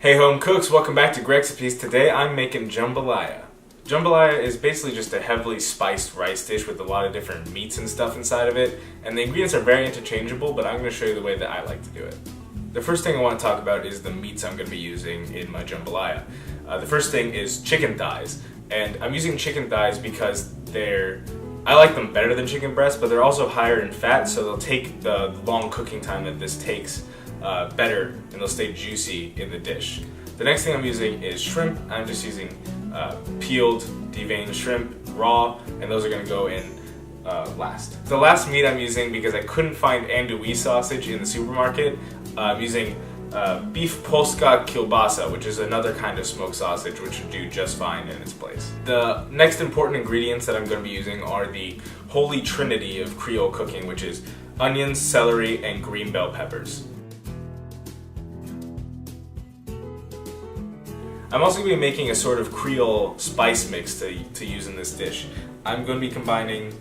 Hey home cooks, welcome back to Gregcipes. Today I'm making jambalaya. Jambalaya is basically just a heavily spiced rice dish with a lot of different meats and stuff inside of it, and the ingredients are very interchangeable, but I'm going to show you the way that I like to do it. The first thing I want to talk about is the meats I'm going to be using in my jambalaya. The first thing is chicken thighs, and I'm using chicken thighs because I like them better than chicken breasts, but they're also higher in fat, so they'll take the long cooking time that this takes better, and they'll stay juicy in the dish. The next thing I'm using is shrimp. I'm just using peeled, deveined shrimp, raw, and those are going to go in last. The last meat I'm using, because I couldn't find andouille sausage in the supermarket, I'm using beef polska kielbasa, which is another kind of smoked sausage which would do just fine in its place. The next important ingredients that I'm going to be using are the holy trinity of Creole cooking, which is onions, celery, and green bell peppers. I'm also going to be making a sort of Creole spice mix to use in this dish. I'm going to be combining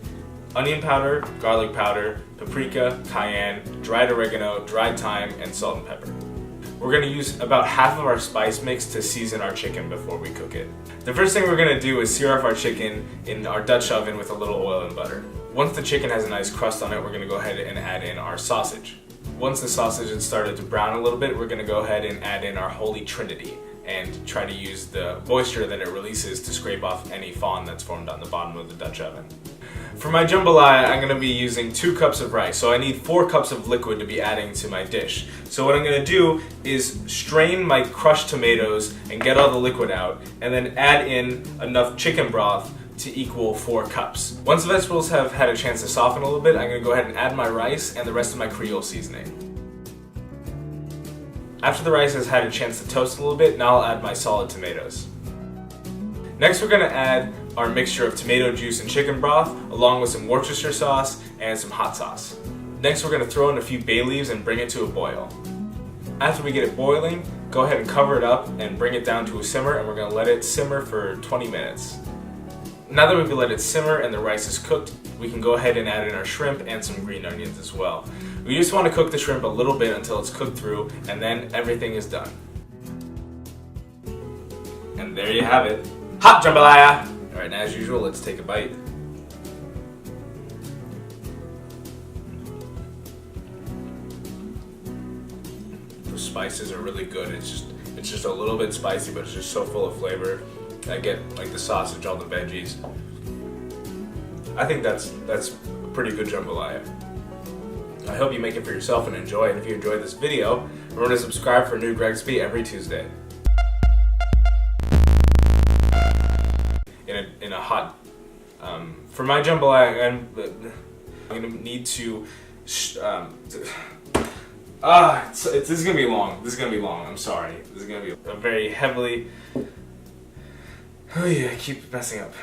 onion powder, garlic powder, paprika, cayenne, dried oregano, dried thyme, and salt and pepper. We're going to use about half of our spice mix to season our chicken before we cook it. The first thing we're going to do is sear off our chicken in our Dutch oven with a little oil and butter. Once the chicken has a nice crust on it, we're going to go ahead and add in our sausage. Once the sausage has started to brown a little bit, we're going to go ahead and add in our holy trinity and try to use the moisture that it releases to scrape off any fond that's formed on the bottom of the Dutch oven. For my jambalaya, I'm going to be using 2 cups of rice, so I need 4 cups of liquid to be adding to my dish. So what I'm going to do is strain my crushed tomatoes and get all the liquid out, and then add in enough chicken broth to equal 4 cups. Once the vegetables have had a chance to soften a little bit, I'm going to go ahead and add my rice and the rest of my Creole seasoning. After the rice has had a chance to toast a little bit, now I'll add my solid tomatoes. Next we're going to add our mixture of tomato juice and chicken broth, along with some Worcestershire sauce and some hot sauce. Next we're going to throw in a few bay leaves and bring it to a boil. After we get it boiling, go ahead and cover it up and bring it down to a simmer, and we're going to let it simmer for 20 minutes. Now that we've let it simmer and the rice is cooked, we can go ahead and add in our shrimp and some green onions as well. We just want to cook the shrimp a little bit until it's cooked through, and then everything is done. And there you have it. Hot jambalaya! Alright, as usual, let's take a bite. The spices are really good. It's just a little bit spicy, but it's just so full of flavor. I get like the sausage, all the veggies. I think that's a pretty good jambalaya. I hope you make it for yourself and enjoy, and if you enjoyed this video, remember to subscribe for a new Gregcipes every Tuesday. In a hot, for my jambalaya, I'm going to need to, this is going to be long, I'm sorry. This is going to be a very heavily, oh yeah, I keep messing up.